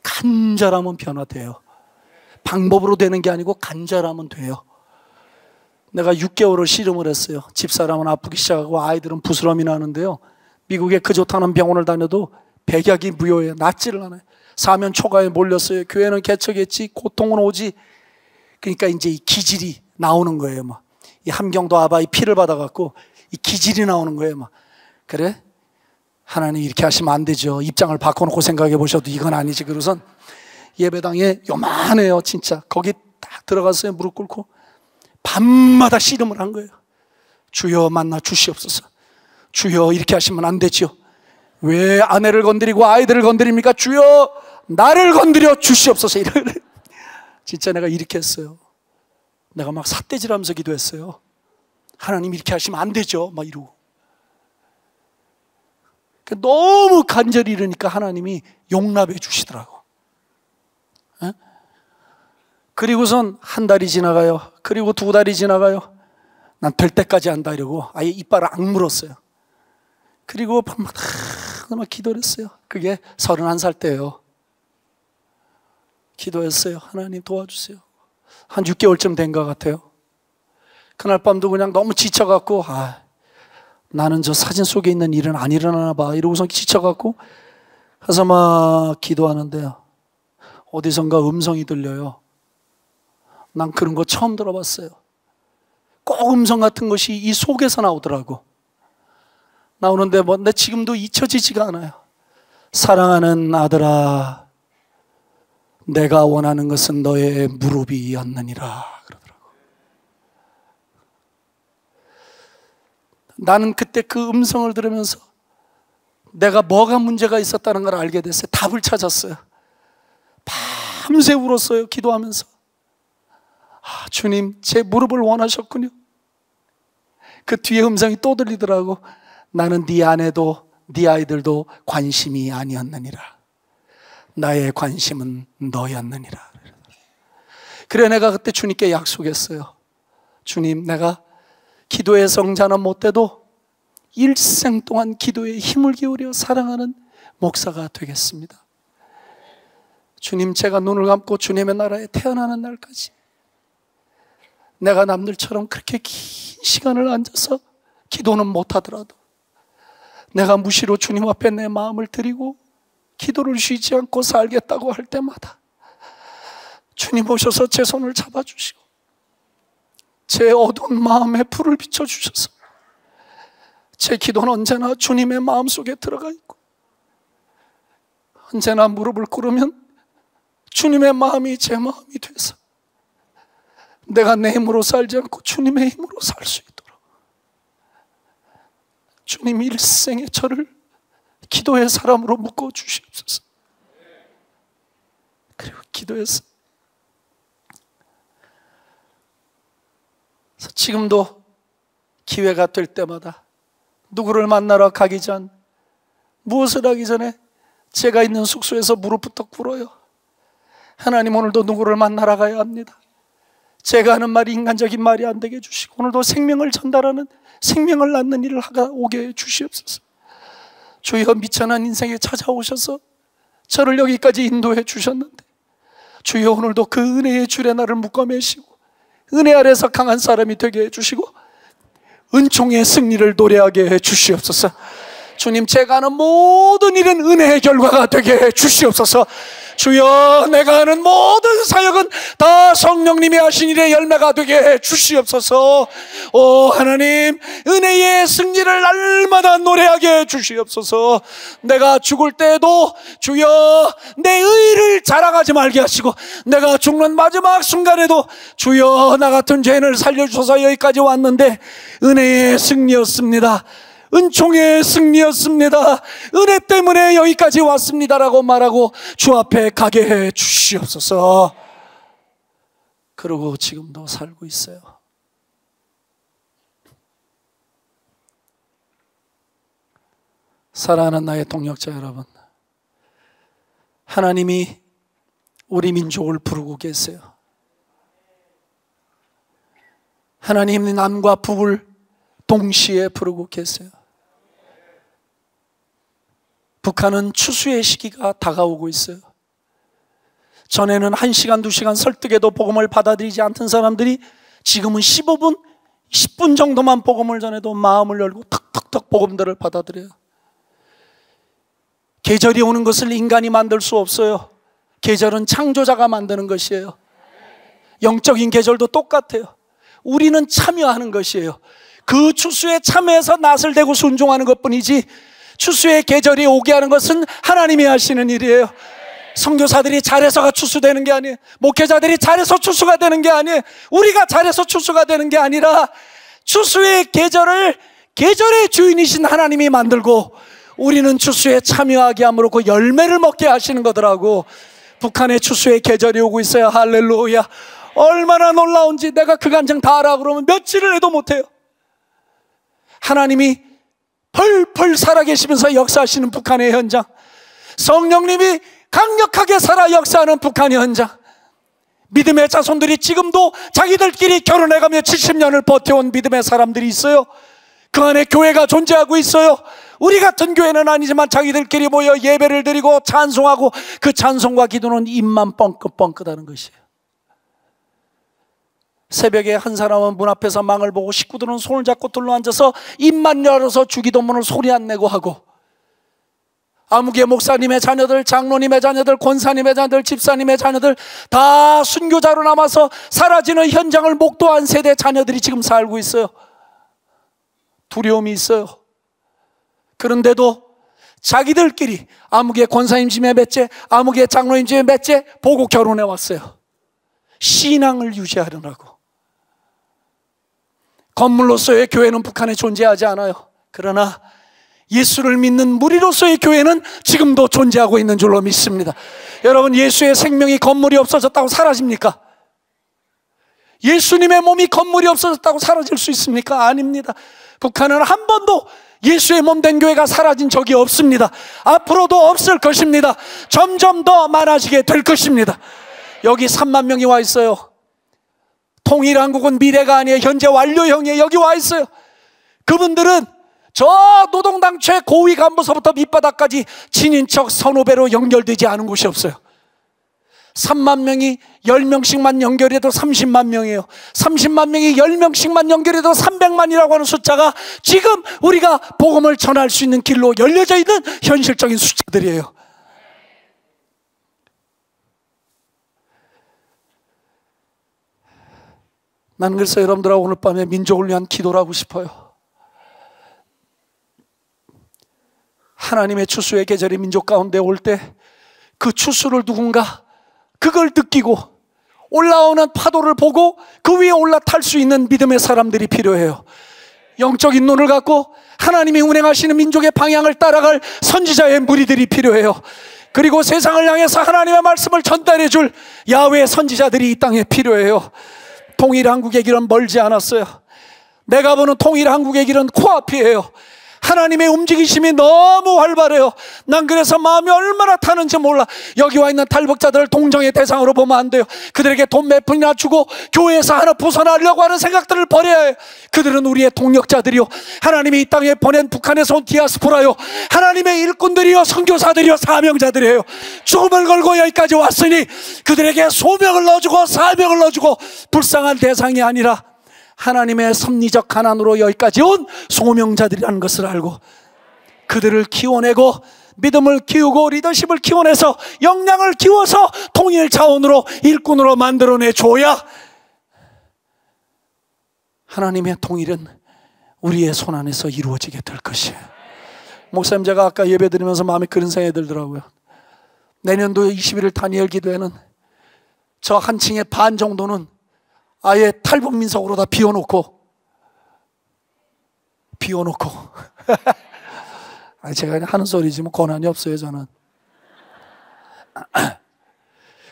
간절하면 변화돼요. 방법으로 되는 게 아니고 간절하면 돼요. 내가 6개월을 씨름을 했어요. 집사람은 아프기 시작하고 아이들은 부스럼이 나는데요, 미국에 그 좋다는 병원을 다녀도 백약이 무효예요. 낫지를 않아요. 사면 초가에 몰렸어요. 교회는 개척했지 고통은 오지. 그러니까 이제 이 기질이 나오는 거예요. 막 이 함경도 아바이 피를 받아갖고 이 기질이 나오는 거예요. 막 그래? 하나님 이렇게 하시면 안 되죠. 입장을 바꿔놓고 생각해 보셔도 이건 아니지. 그러고선 예배당에 요만해요. 진짜 거기 딱 들어갔어요. 무릎 꿇고 밤마다 씨름을 한 거예요. 주여 만나 주시옵소서. 주여 이렇게 하시면 안 되지요. 왜 아내를 건드리고 아이들을 건드립니까? 주여 나를 건드려 주시옵소서. 진짜 내가 이렇게 했어요. 내가 막 삿대질하면서 기도했어요. 하나님 이렇게 하시면 안 되죠. 막 이러고. 너무 간절히 이러니까 하나님이 용납해 주시더라고. 에? 그리고선 한 달이 지나가요. 그리고 2달이 지나가요. 난 될 때까지 한다 이러고 아예 이빨을 악물었어요. 그리고 밤마다 막 기도를 했어요. 그게 31살 때예요. 기도했어요. 하나님 도와주세요. 한 6개월쯤 된 것 같아요. 그날 밤도 그냥 너무 지쳐갖고 나는 저 사진 속에 있는 일은 안 일어나나 봐 이러고서 지쳐갖고 가서 막 기도하는데요, 어디선가 음성이 들려요. 난 그런 거 처음 들어봤어요. 꼭 음성 같은 것이 이 속에서 나오더라고. 나오는데 내 지금도 잊혀지지가 않아요. 사랑하는 아들아, 내가 원하는 것은 너의 무릎이었느니라 그러더라고. 나는 그때 그 음성을 들으면서 내가 뭐가 문제가 있었다는 걸 알게 됐어요. 답을 찾았어요. 밤새 울었어요. 기도하면서 주님 제 무릎을 원하셨군요. 그 뒤에 음성이 또 들리더라고. 나는 네 아내도 네 아이들도 관심이 아니었느니라. 나의 관심은 너였느니라. 그래 내가 그때 주님께 약속했어요. 주님, 내가 기도의 성자는 못 돼도 일생 동안 기도에 힘을 기울여 사랑하는 목사가 되겠습니다. 주님, 제가 눈을 감고 주님의 나라에 태어나는 날까지 내가 남들처럼 그렇게 긴 시간을 앉아서 기도는 못하더라도 내가 무시로 주님 앞에 내 마음을 드리고 기도를 쉬지 않고 살겠다고 할 때마다 주님 오셔서 제 손을 잡아주시고 제 어두운 마음에 불을 비춰주셔서 제 기도는 언제나 주님의 마음속에 들어가 있고 언제나 무릎을 꿇으면 주님의 마음이 제 마음이 돼서 내가 내 힘으로 살지 않고 주님의 힘으로 살 수 있도록 주님, 일생에 저를 기도의 사람으로 묶어 주시옵소서. 그리고 기도해서 지금도 기회가 될 때마다 누구를 만나러 가기 전, 무엇을 하기 전에 제가 있는 숙소에서 무릎부터 꿇어요. 하나님, 오늘도 누구를 만나러 가야 합니다. 제가 하는 말이 인간적인 말이 안 되게 해주시고, 오늘도 생명을 전달하는, 생명을 낳는 일을 오게 해 주시옵소서. 주여, 미천한 인생에 찾아오셔서 저를 여기까지 인도해 주셨는데, 주여, 오늘도 그 은혜의 줄에 나를 묶어매시고 은혜 아래서 강한 사람이 되게 해주시고 은총의 승리를 노래하게 해 주시옵소서. 주님, 제가 하는 모든 일은 은혜의 결과가 되게 해 주시옵소서. 주여, 내가 하는 모든 사역은 다 성령님이 하신 일의 열매가 되게 해 주시옵소서. 오 하나님, 은혜의 승리를 날마다 노래하게 해 주시옵소서. 내가 죽을 때에도 주여, 내 의를 자랑하지 말게 하시고, 내가 죽는 마지막 순간에도 주여, 나 같은 죄인을 살려주셔서 여기까지 왔는데 은혜의 승리였습니다. 은총의 승리였습니다. 은혜 때문에 여기까지 왔습니다라고 말하고 주 앞에 가게 해 주시옵소서. 그러고 지금도 살고 있어요. 사랑하는 나의 동역자 여러분, 하나님이 우리 민족을 부르고 계세요. 하나님이 남과 북을 동시에 부르고 계세요. 북한은 추수의 시기가 다가오고 있어요. 전에는 1시간, 2시간 설득해도 복음을 받아들이지 않던 사람들이 지금은 15분, 10분 정도만 복음을 전해도 마음을 열고 턱턱턱 복음들을 받아들여요. 계절이 오는 것을 인간이 만들 수 없어요. 계절은 창조자가 만드는 것이에요. 영적인 계절도 똑같아요. 우리는 참여하는 것이에요. 그 추수에 참여해서 낫을 대고 순종하는 것뿐이지, 추수의 계절이 오게 하는 것은 하나님이 하시는 일이에요. 선교사들이 잘해서가 추수되는 게 아니에요. 목회자들이 잘해서 추수가 되는 게 아니에요. 우리가 잘해서 추수가 되는 게 아니라 추수의 계절을 계절의 주인이신 하나님이 만들고 우리는 추수에 참여하게 함으로 그 열매를 먹게 하시는 거더라고. 북한의 추수의 계절이 오고 있어요. 할렐루야. 얼마나 놀라운지 내가 그 감정 다 알아 그러면 며칠을 해도 못해요. 하나님이 펄펄 살아계시면서 역사하시는 북한의 현장, 성령님이 강력하게 살아 역사하는 북한의 현장, 믿음의 자손들이 지금도 자기들끼리 결혼해가며 70년을 버텨온 믿음의 사람들이 있어요. 그 안에 교회가 존재하고 있어요. 우리 같은 교회는 아니지만 자기들끼리 모여 예배를 드리고 찬송하고 그 찬송과 기도는 입만 뻥긋뻥긋하는 것이에요. 새벽에 한 사람은 문 앞에서 망을 보고 식구들은 손을 잡고 둘러앉아서 입만 열어서 주기도문을 소리 안 내고 하고, 아무개 목사님의 자녀들, 장로님의 자녀들, 권사님의 자녀들, 집사님의 자녀들 다 순교자로 남아서 사라지는 현장을 목도한 세대 자녀들이 지금 살고 있어요. 두려움이 있어요. 그런데도 자기들끼리 아무개 권사님 집에 몇째, 아무개 장로님 집에 몇째 보고 결혼해 왔어요. 신앙을 유지하려고. 건물로서의 교회는 북한에 존재하지 않아요. 그러나 예수를 믿는 무리로서의 교회는 지금도 존재하고 있는 줄로 믿습니다. 여러분, 예수의 생명이 건물이 없어졌다고 사라집니까? 예수님의 몸이 건물이 없어졌다고 사라질 수 있습니까? 아닙니다. 북한은 한 번도 예수의 몸 된 교회가 사라진 적이 없습니다. 앞으로도 없을 것입니다. 점점 더 많아지게 될 것입니다. 여기 3만 명이 와 있어요. 통일한국은 미래가 아니에요. 현재 완료형에 여기 와 있어요. 그분들은 저 노동당 최고위 간부서부터 밑바닥까지 친인척 선후배로 연결되지 않은 곳이 없어요. 3만 명이 10명씩만 연결해도 30만 명이에요. 30만 명이 10명씩만 연결해도 300만이라고 하는 숫자가 지금 우리가 복음을 전할 수 있는 길로 열려져 있는 현실적인 숫자들이에요. 나는 그래서 여러분들하고 오늘 밤에 민족을 위한 기도를 하고 싶어요. 하나님의 추수의 계절이 민족 가운데 올 때 그 추수를 누군가 그걸 느끼고 올라오는 파도를 보고 그 위에 올라탈 수 있는 믿음의 사람들이 필요해요. 영적인 눈을 갖고 하나님이 운행하시는 민족의 방향을 따라갈 선지자의 무리들이 필요해요. 그리고 세상을 향해서 하나님의 말씀을 전달해 줄 야훼의 선지자들이 이 땅에 필요해요. 통일 한국의 길은 멀지 않았어요. 내가 보는 통일 한국의 길은 코앞이에요. 하나님의 움직이심이 너무 활발해요. 난 그래서 마음이 얼마나 타는지 몰라. 여기 와 있는 탈북자들을 동정의 대상으로 보면 안 돼요. 그들에게 돈 몇 푼이나 주고 교회에서 하나 벗어나려고 하는 생각들을 버려야 해요. 그들은 우리의 동력자들이요, 하나님이 이 땅에 보낸 북한에서 온 디아스포라요, 하나님의 일꾼들이요, 선교사들이요, 사명자들이에요. 죽음을 걸고 여기까지 왔으니 그들에게 소명을 넣어주고 사명을 넣어주고, 불쌍한 대상이 아니라 하나님의 섭리적 가난으로 여기까지 온 소명자들이라는 것을 알고 그들을 키워내고 믿음을 키우고 리더십을 키워내서 역량을 키워서 통일 자원으로 일꾼으로 만들어내줘야 하나님의 통일은 우리의 손 안에서 이루어지게 될 것이에요. 목사님, 제가 아까 예배 드리면서 마음에 그런 생각이 들더라고요. 내년도 21일 다니엘 기도회는 저 한 층의 반 정도는 아예 탈북민석으로 다 비워놓고 제가 하는 소리지 뭐 권한이 없어요 저는.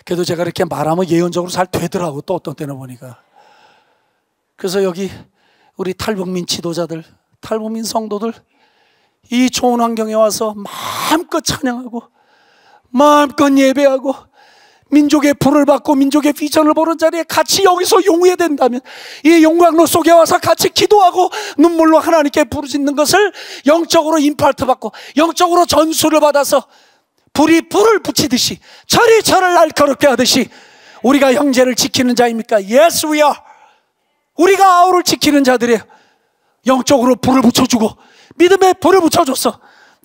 그래도 제가 이렇게 말하면 예언적으로 잘 되더라고, 또 어떤 때는 보니까. 그래서 여기 우리 탈북민 지도자들, 탈북민 성도들 이 좋은 환경에 와서 마음껏 찬양하고 마음껏 예배하고 민족의 불을 받고 민족의 비전을 보는 자리에 같이 여기서 용해야 된다면, 이 용광로 속에 와서 같이 기도하고 눈물로 하나님께 부르짖는 것을 영적으로 임팔트 받고 영적으로 전수를 받아서 불이 불을 붙이듯이 철이 철을 날카롭게 하듯이 우리가 형제를 지키는 자입니까? Yes, we are. 우리가 아우를 지키는 자들이에요. 영적으로 불을 붙여주고 믿음의 불을 붙여줬어.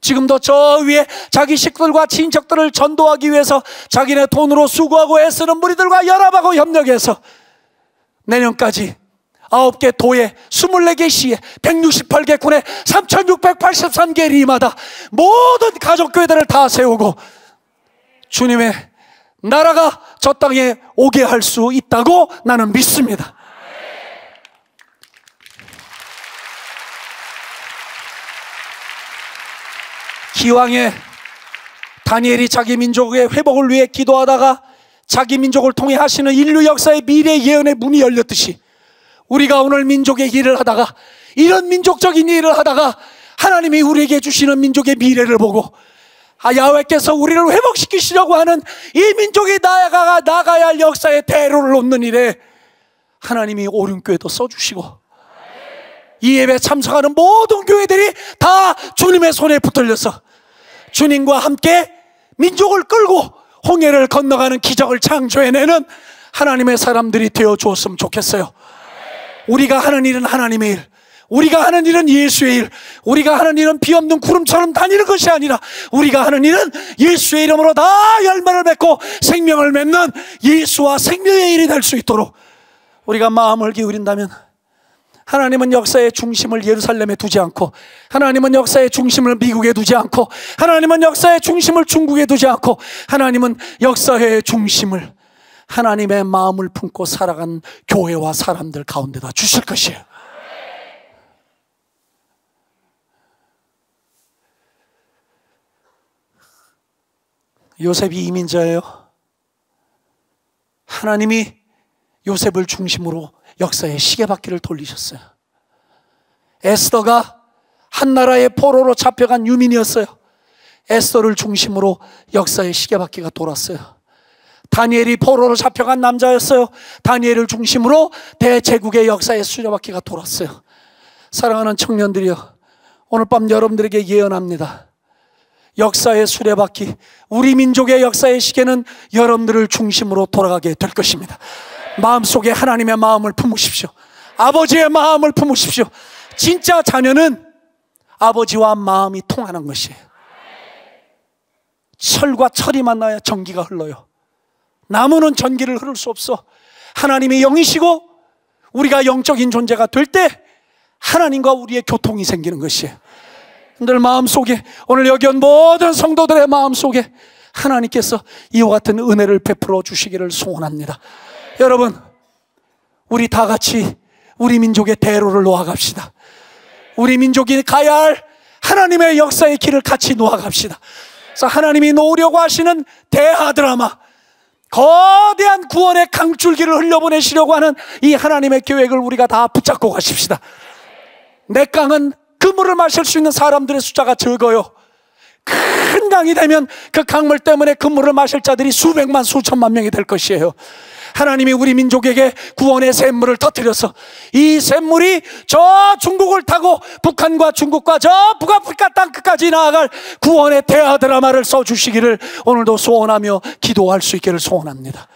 지금도 저 위에 자기 식구들과 친척들을 전도하기 위해서 자기네 돈으로 수고하고 애쓰는 무리들과 연합하고 협력해서 내년까지 9개 도에 24개 시에 168개 군에 3683개 리마다 모든 가족교회들을 다 세우고 주님의 나라가 저 땅에 오게 할 수 있다고 나는 믿습니다. 기왕에 다니엘이 자기 민족의 회복을 위해 기도하다가 자기 민족을 통해 하시는 인류 역사의 미래 예언의 문이 열렸듯이 우리가 오늘 민족의 일을 하다가, 이런 민족적인 일을 하다가 하나님이 우리에게 주시는 민족의 미래를 보고 야훼께서 우리를 회복시키시려고 하는 이 민족이 나아가야 할 역사의 대로를 놓는 일에 하나님이 오륜교회도 써주시고 이 예배에 참석하는 모든 교회들이 다 주님의 손에 붙들려서 주님과 함께 민족을 끌고 홍해를 건너가는 기적을 창조해내는 하나님의 사람들이 되어 주었으면 좋겠어요. 우리가 하는 일은 하나님의 일, 우리가 하는 일은 예수의 일, 우리가 하는 일은 비없는 구름처럼 다니는 것이 아니라 우리가 하는 일은 예수의 이름으로 다 열매를 맺고 생명을 맺는 예수와 생명의 일이 될 수 있도록 우리가 마음을 기울인다면, 하나님은 역사의 중심을 예루살렘에 두지 않고, 하나님은 역사의 중심을 미국에 두지 않고, 하나님은 역사의 중심을 중국에 두지 않고, 하나님은 역사의 중심을 하나님의 마음을 품고 살아간 교회와 사람들 가운데다 주실 것이에요. 요셉이 이민자예요. 하나님이 요셉을 중심으로 역사의 시계바퀴를 돌리셨어요. 에스더가 한 나라의 포로로 잡혀간 유민이었어요. 에스더를 중심으로 역사의 시계바퀴가 돌았어요. 다니엘이 포로로 잡혀간 남자였어요. 다니엘을 중심으로 대제국의 역사의 수레바퀴가 돌았어요. 사랑하는 청년들이여, 오늘 밤 여러분들에게 예언합니다. 역사의 수레바퀴, 우리 민족의 역사의 시계는 여러분들을 중심으로 돌아가게 될 것입니다. 마음속에 하나님의 마음을 품으십시오. 아버지의 마음을 품으십시오. 진짜 자녀는 아버지와 마음이 통하는 것이에요. 철과 철이 만나야 전기가 흘러요. 나무는 전기를 흐를 수 없어. 하나님이 영이시고 우리가 영적인 존재가 될 때 하나님과 우리의 교통이 생기는 것이에요. 늘 마음속에, 오늘 여기 온 모든 성도들의 마음속에 하나님께서 이와 같은 은혜를 베풀어 주시기를 소원합니다. 여러분, 우리 다 같이 우리 민족의 대로를 놓아갑시다. 우리 민족이 가야 할 하나님의 역사의 길을 같이 놓아갑시다. 그래서 하나님이 놓으려고 하시는 대하드라마, 거대한 구원의 강줄기를 흘려보내시려고 하는 이 하나님의 계획을 우리가 다 붙잡고 가십시다. 내 강은 그 물을 마실 수 있는 사람들의 숫자가 적어요. 큰 강이 되면 그 강물 때문에 그 물을 마실 자들이 수백만 수천만 명이 될 것이에요. 하나님이 우리 민족에게 구원의 샘물을 터뜨려서 이 샘물이 저 중국을 타고 북한과 중국과 저 북아프리카 땅끝까지 나아갈 구원의 대하드라마를 써주시기를 오늘도 소원하며 기도할 수 있기를 소원합니다.